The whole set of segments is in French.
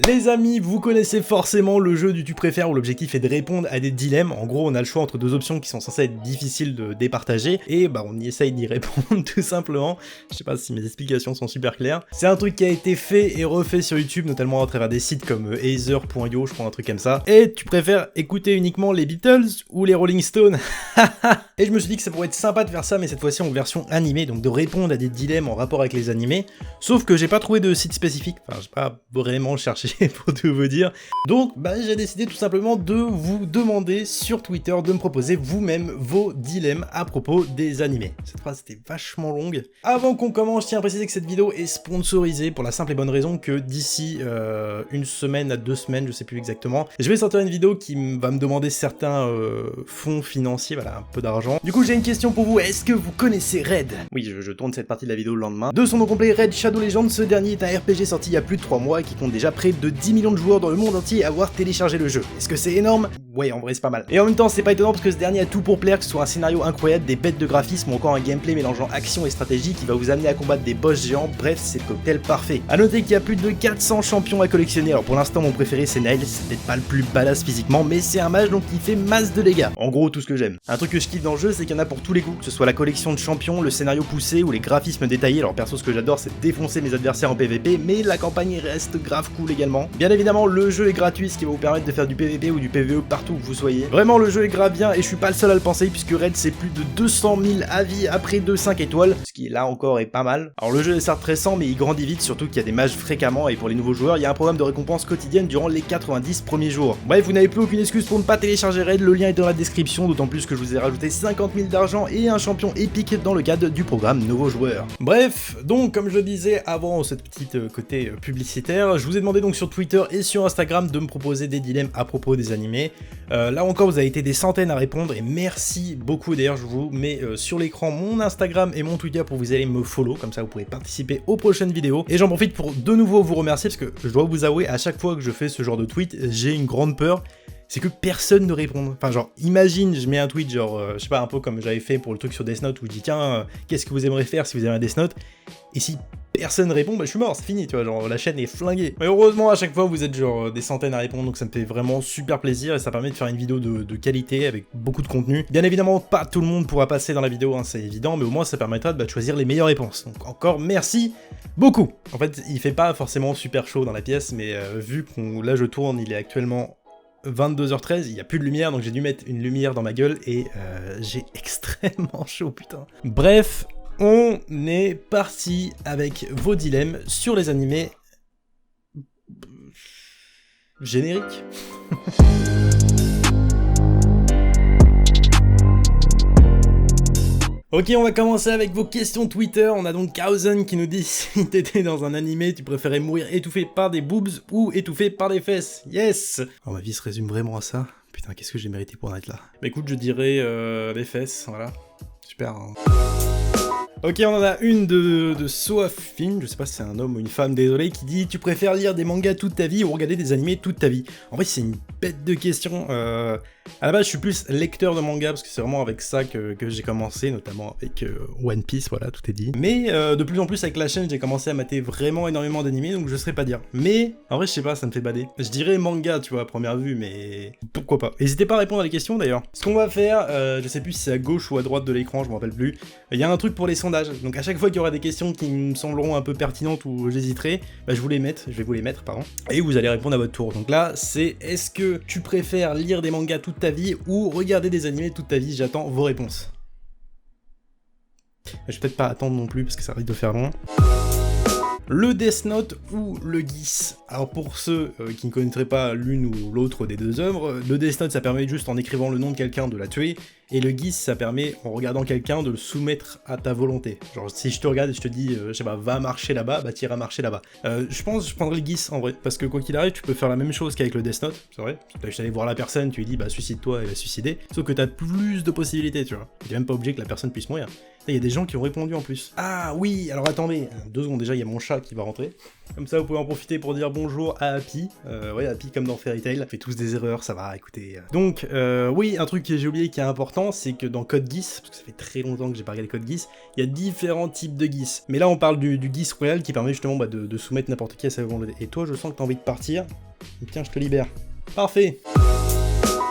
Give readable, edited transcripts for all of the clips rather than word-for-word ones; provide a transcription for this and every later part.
Les amis, vous connaissez forcément le jeu du tu préfères où l'objectif est de répondre à des dilemmes. En gros, on a le choix entre deux options qui sont censées être difficiles de départager et bah on y essaye d'y répondre tout simplement. Je sais pas si mes explications sont super claires. C'est un truc qui a été fait et refait sur YouTube, notamment à travers des sites comme Aether.io, je prends un truc comme ça. Et tu préfères écouter uniquement les Beatles ou les Rolling Stones? Et je me suis dit que ça pourrait être sympa de faire ça, mais cette fois-ci en version animée, donc de répondre à des dilemmes en rapport avec les animés. Sauf que j'ai pas trouvé de site spécifique, enfin j'ai pas vraiment cherché pour tout vous dire. Donc bah, j'ai décidé tout simplement de vous demander sur Twitter de me proposer vous-même vos dilemmes à propos des animés. Cette phrase était vachement longue. Avant qu'on commence, je tiens à préciser que cette vidéo est sponsorisée pour la simple et bonne raison que d'ici une semaine à 2 semaines, je sais plus exactement, je vais sortir une vidéo qui va me demander certains fonds financiers, voilà, un peu d'argent. Du coup j'ai une question pour vous, est-ce que vous connaissez Raid? Oui, je tourne cette partie de la vidéo le lendemain. De son nom complet, Raid Shadow Legends, ce dernier est un RPG sorti il y a plus de 3 mois et qui compte déjà près de 10 millions de joueurs dans le monde entier à avoir téléchargé le jeu. Est-ce que c'est énorme? Ouais, en vrai c'est pas mal. Et en même temps c'est pas étonnant parce que ce dernier a tout pour plaire, que ce soit un scénario incroyable, des bêtes de graphisme ou encore un gameplay mélangeant action et stratégie qui va vous amener à combattre des boss géants, bref c'est le cocktail parfait. A noter qu'il y a plus de 400 champions à collectionner, alors pour l'instant mon préféré c'est Niles, c'est peut-être pas le plus badass physiquement mais c'est un mage donc il fait masse de dégâts. En gros tout ce que j'aime. Un truc que je kiffe dans le jeu c'est qu'il y en a pour tous les goûts, que ce soit la collection de champions, le scénario poussé ou les graphismes détaillés. Alors perso ce que j'adore c'est défoncer mes adversaires en PVP, mais la campagne reste grave cool également. Bien évidemment le jeu est gratuit, ce qui va vous permettre de faire du PVP ou du PVE partout où vous soyez. Vraiment le jeu est grave bien et je suis pas le seul à le penser puisque Raid c'est plus de 200 000 avis après 5 étoiles, ce qui là encore est pas mal. Alors le jeu est certes récent mais il grandit vite, surtout qu'il y a des mages fréquemment et pour les nouveaux joueurs il y a un programme de récompense quotidienne durant les 90 premiers jours. Bref, vous n'avez plus aucune excuse pour ne pas télécharger Raid, le lien est dans la description, d'autant plus que je vous ai rajouté 50 000 d'argent et un champion épique dans le cadre du programme nouveaux joueurs. Bref, donc comme je le disais avant cette petite côté publicitaire, je vous ai demandé donc sur Twitter et sur Instagram de me proposer des dilemmes à propos des animés. Là encore vous avez été des centaines à répondre et merci beaucoup. D'ailleurs je vous mets sur l'écran mon Instagram et mon Twitter pour vous aller me follow, comme ça vous pourrez participer aux prochaines vidéos. Et j'en profite pour de nouveau vous remercier parce que je dois vous avouer, à chaque fois que je fais ce genre de tweet, j'ai une grande peur. C'est que personne ne répond. Enfin genre, imagine, je mets un tweet genre, je sais pas, un peu comme j'avais fait pour le truc sur Death Note où je dis tiens, qu'est-ce que vous aimeriez faire si vous avez un Death Note? Et si personne répond, bah je suis mort, c'est fini, tu vois, genre la chaîne est flinguée. Mais heureusement à chaque fois vous êtes genre des centaines à répondre, donc ça me fait vraiment super plaisir et ça permet de faire une vidéo de qualité avec beaucoup de contenu. Bien évidemment pas tout le monde pourra passer dans la vidéo, hein, c'est évident, mais au moins ça permettra de choisir les meilleures réponses. Donc encore merci beaucoup. En fait il fait pas forcément super chaud dans la pièce, mais vu que là je tourne, il est actuellement 22h13, il n'y a plus de lumière, donc j'ai dû mettre une lumière dans ma gueule et j'ai extrêmement chaud, putain. Bref, on est parti avec vos dilemmes sur les animés. Générique. Ok, on va commencer avec vos questions Twitter. On a donc Kausen qui nous dit si t'étais dans un animé, tu préférais mourir étouffé par des boobs ou étouffé par des fesses. Yes. Alors ma vie se résume vraiment à ça. Putain, qu'est-ce que j'ai mérité pour en être là. Bah écoute, je dirais les fesses, voilà. Super. Hein. Ok, on en a une de Soafin, je sais pas si c'est un homme ou une femme, désolé, qui dit « Tu préfères lire des mangas toute ta vie ou regarder des animés toute ta vie ?» En vrai, c'est une bête de question. À la base, je suis plus lecteur de manga, parce que c'est vraiment avec ça que j'ai commencé, notamment avec One Piece, voilà, tout est dit. Mais de plus en plus, avec la chaîne, j'ai commencé à mater vraiment énormément d'animés, donc je saurais pas dire. Mais, en vrai, je sais pas, ça me fait bader. Je dirais manga, tu vois, à première vue, mais pourquoi pas. N'hésitez pas à répondre à les questions, d'ailleurs. Ce qu'on va faire, je sais plus si c'est à gauche ou à droite de l'écran, je me rappelle plus. Il y a un truc pour les sondages. Donc à chaque fois qu'il y aura des questions qui me sembleront un peu pertinentes ou j'hésiterai, bah je vais vous les mettre, pardon. Et vous allez répondre à votre tour. Donc là, c'est est-ce que tu préfères lire des mangas toute ta vie ou regarder des animés toute ta vie? J'attends vos réponses. Je vais peut-être pas attendre non plus parce que ça risque de faire long. Le Death Note ou le Geass. Alors pour ceux qui ne connaîtraient pas l'une ou l'autre des deux œuvres, le Death Note ça permet juste en écrivant le nom de quelqu'un de la tuer, et le Geass ça permet en regardant quelqu'un de le soumettre à ta volonté. Genre si je te regarde et je te dis, je sais pas, va marcher là-bas, bah t'iras marcher là-bas. Je pense que je prendrais le Geass en vrai, parce que quoi qu'il arrive, tu peux faire la même chose qu'avec le Death Note, c'est vrai. Tu vas aller voir la personne, tu lui dis bah suicide-toi, elle va se suicider, sauf que t'as plus de possibilités, tu vois. T'es même pas obligé que la personne puisse mourir. Il y a des gens qui ont répondu en plus. Ah oui, alors attendez, 2 secondes, déjà il y a mon chat qui va rentrer. Comme ça vous pouvez en profiter pour dire bonjour à Happy. Ouais, Happy comme dans Fairy Tail, fait tous des erreurs, ça va, écoutez. Donc oui, un truc que j'ai oublié qui est important, c'est que dans Code Geass, parce que ça fait très longtemps que j'ai pas regardé Code Geass, il y a différents types de Geass. Mais là on parle du Geass royal qui permet justement de soumettre n'importe qui à sa volonté. Et toi je sens que t'as envie de partir, et tiens je te libère. Parfait.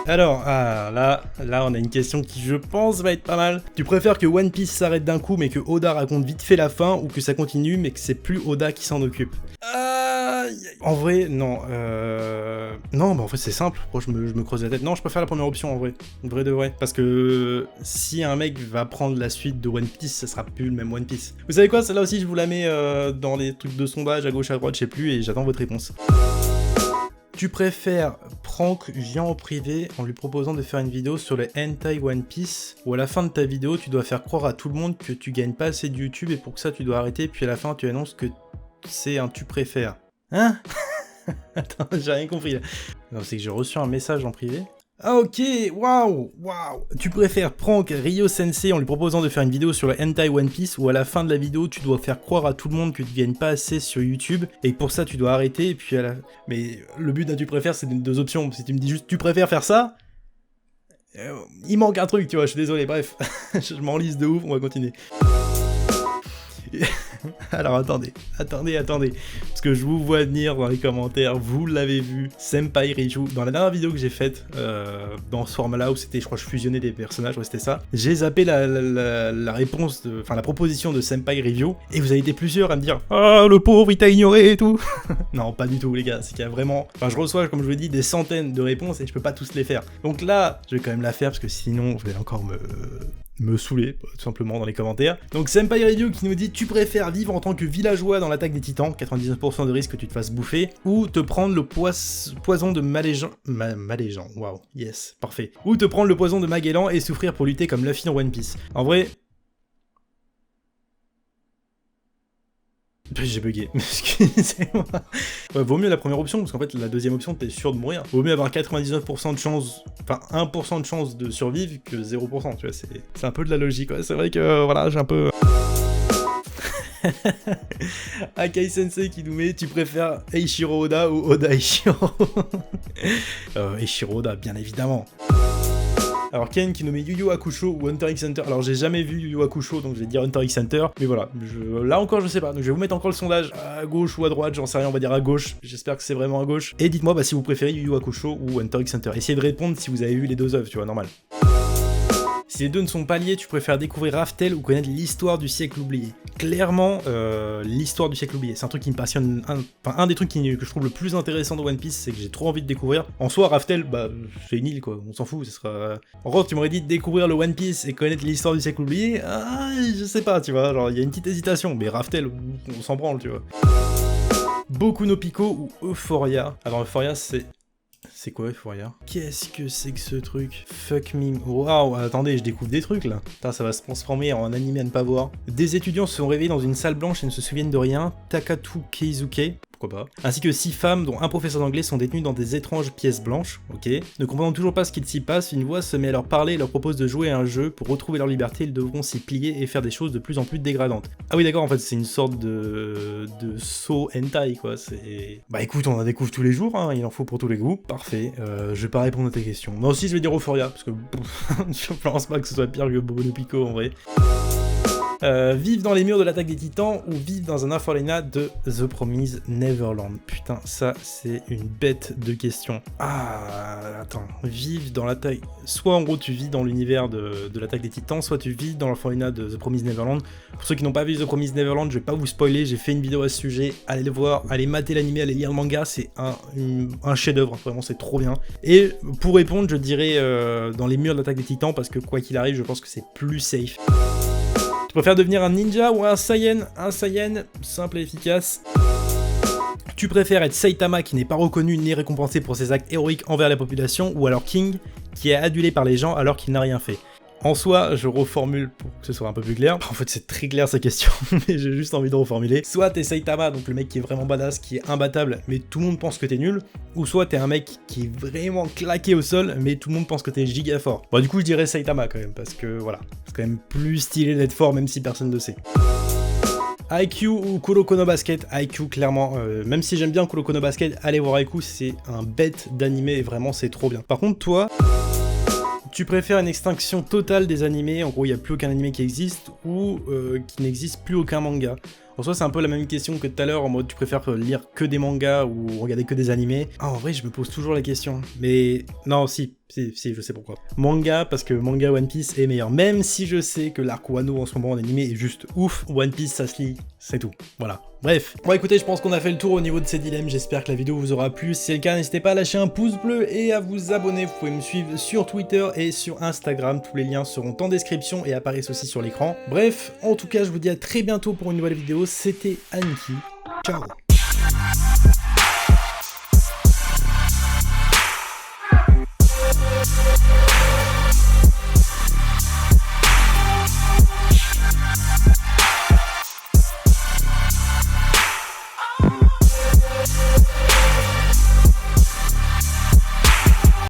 Alors, là on a une question qui je pense va être pas mal. Tu préfères que One Piece s'arrête d'un coup mais que Oda raconte vite fait la fin, ou que ça continue mais que c'est plus Oda qui s'en occupe? En vrai, non. Non, bah en fait c'est simple, je me creuse la tête. Non, je préfère la première option en vrai. Vrai de vrai. Parce que si un mec va prendre la suite de One Piece, ça sera plus le même One Piece. Vous savez quoi, celle-là aussi je vous la mets dans les trucs de sondage à gauche à droite, je sais plus, et j'attends votre réponse. Tu préfères prank Gian en privé en lui proposant de faire une vidéo sur le hentai One Piece, ou à la fin de ta vidéo tu dois faire croire à tout le monde que tu gagnes pas assez de YouTube et pour que ça tu dois arrêter, puis à la fin tu annonces que c'est un tu préfères. Hein? Attends, j'ai rien compris là. Non, c'est que j'ai reçu un message en privé. Ah ok, waouh. Tu préfères prank Ryo Sensei en lui proposant de faire une vidéo sur le hentai One Piece, ou à la fin de la vidéo tu dois faire croire à tout le monde que tu gagnes pas assez sur YouTube et pour ça tu dois arrêter, et puis à la... Mais le but d'un tu préfères c'est 2 options. Si tu me dis juste tu préfères faire ça, il manque un truc, tu vois, je suis désolé, bref. Je m'enlise de ouf, on va continuer. Alors attendez, parce que je vous vois venir dans les commentaires, vous l'avez vu, Senpai Riju, dans la dernière vidéo que j'ai faite, dans ce format-là, où c'était, je crois, je fusionnais des personnages, ouais c'était ça, j'ai zappé la réponse, enfin la proposition de Senpai Riju, et vous avez été plusieurs à me dire « Ah, le pauvre, il t'a ignoré et tout !» Non, pas du tout les gars, c'est qu'il y a vraiment, enfin je reçois, comme je vous l'ai dit, des centaines de réponses et je peux pas tous les faire. Donc là, je vais quand même la faire, parce que sinon, vous allez encore me saouler, tout simplement, dans les commentaires. Donc Senpai Review qui nous dit: tu préfères vivre en tant que villageois dans l'attaque des titans, 99% de risque que tu te fasses bouffer, ou te prendre le poison de Magellan, waouh, yes, parfait. Ou te prendre le poison de Magellan et souffrir pour lutter comme Luffy dans One Piece. En vrai... J'ai bugué, excusez-moi. Ouais, vaut mieux la première option, parce qu'en fait, la deuxième option, t'es sûr de mourir. Vaut mieux avoir 99% de chance, enfin 1% de chance de survivre que 0%, tu vois, c'est un peu de la logique, ouais. C'est vrai que, voilà, j'ai un peu... Akai Sensei qui nous met: tu préfères Eiichiro Oda ou Oda Eiichiro? Eiichiro Oda, bien évidemment. Alors Ken qui nous met Yu Yu Hakusho ou Hunter x Hunter. Alors j'ai jamais vu Yu Yu Hakusho, donc je vais dire Hunter x Hunter. Mais voilà, là encore je sais pas. Donc je vais vous mettre encore le sondage à gauche ou à droite, j'en sais rien, on va dire à gauche. J'espère que c'est vraiment à gauche. Et dites-moi si vous préférez Yu Yu Hakusho ou Hunter x Hunter. Essayez de répondre si vous avez vu les deux œuvres, tu vois, normal. Si les deux ne sont pas liés, tu préfères découvrir Raftel ou connaître l'histoire du siècle oublié? Clairement, l'histoire du siècle oublié. C'est un truc qui me passionne. Un des trucs que je trouve le plus intéressant de One Piece, c'est que j'ai trop envie de découvrir. En soi, Raftel, bah, c'est une île, quoi. On s'en fout, ce sera... En gros, tu m'aurais dit de découvrir le One Piece et connaître l'histoire du siècle oublié, je sais pas, tu vois. Genre, il y a une petite hésitation. Mais Raftel, on s'en branle, tu vois. Boku no Pico ou Euphoria? Alors, Euphoria, c'est... C'est quoi Euphoria? Qu'est-ce que c'est que ce truc? Fuck me. Waouh, attendez, je découvre des trucs là. Putain, ça va se transformer en animé à ne pas voir. Des étudiants se sont réveillés dans une salle blanche et ne se souviennent de rien. Takatu Keizuke, pourquoi pas. Ainsi que 6 femmes, dont un professeur d'anglais, sont détenues dans des étranges pièces blanches. Ok. Ne comprenant toujours pas ce qu'il s'y passe, une voix se met à leur parler et leur propose de jouer à un jeu. Pour retrouver leur liberté, ils devront s'y plier et faire des choses de plus en plus dégradantes. Ah oui, d'accord, en fait, c'est une sorte de saut hentai, quoi. C'est... Bah écoute, on en découvre tous les jours, hein. Il en faut pour tous les goûts. Parfait. Je vais pas répondre à tes questions. Moi aussi, je vais dire Euphoria, parce que je pense pas que ce soit pire que Boku no Pico, en vrai. Vivre dans les murs de l'attaque des titans ou vivre dans un orphelinat de The Promised Neverland? Putain, ça c'est une bête de question. Ah, attends, vivre dans l'attaque... Soit en gros tu vis dans l'univers de l'attaque des titans, soit tu vis dans l'orphelinat de The Promised Neverland. Pour ceux qui n'ont pas vu The Promised Neverland, je vais pas vous spoiler, j'ai fait une vidéo à ce sujet, allez le voir, allez mater l'animé, allez lire le manga, c'est un chef-d'œuvre, vraiment c'est trop bien. Et pour répondre, je dirais dans les murs de l'attaque des titans, parce que quoi qu'il arrive, je pense que c'est plus safe. Tu préfères devenir un ninja ou un Saiyan? Un Saiyan, simple et efficace. Tu préfères être Saitama qui n'est pas reconnu ni récompensé pour ses actes héroïques envers la population, ou alors King qui est adulé par les gens alors qu'il n'a rien fait? En soi, je reformule pour que ce soit un peu plus clair. En fait, c'est très clair sa question, mais j'ai juste envie de reformuler. Soit t'es Saitama, donc le mec qui est vraiment badass, qui est imbattable, mais tout le monde pense que t'es nul, ou soit t'es un mec qui est vraiment claqué au sol, mais tout le monde pense que t'es giga fort. Bon, du coup, je dirais Saitama quand même, parce que voilà, c'est quand même plus stylé d'être fort, même si personne ne le sait. IQ ou Kuroko no Basket? IQ clairement, même si j'aime bien Kuroko no Basket, allez voir IQ, c'est un bête d'animé et vraiment c'est trop bien. Par contre toi, tu préfères une extinction totale des animés, en gros il n'y a plus aucun animé qui existe, ou qu'il n'existe plus aucun manga? En soi c'est un peu la même question que tout à l'heure, en mode tu préfères lire que des mangas ou regarder que des animés. Ah, en vrai je me pose toujours la question, mais non si, je sais pourquoi. Manga, parce que manga One Piece est meilleur, même si je sais que l'arc Wano en ce moment en animé est juste ouf, One Piece ça se lit, c'est tout, voilà. Bref, bon écoutez, je pense qu'on a fait le tour au niveau de ces dilemmes, j'espère que la vidéo vous aura plu. Si c'est le cas, n'hésitez pas à lâcher un pouce bleu et à vous abonner. Vous pouvez me suivre sur Twitter et sur Instagram, tous les liens seront en description et apparaissent aussi sur l'écran. Bref, en tout cas, je vous dis à très bientôt pour une nouvelle vidéo, c'était Aniki, ciao.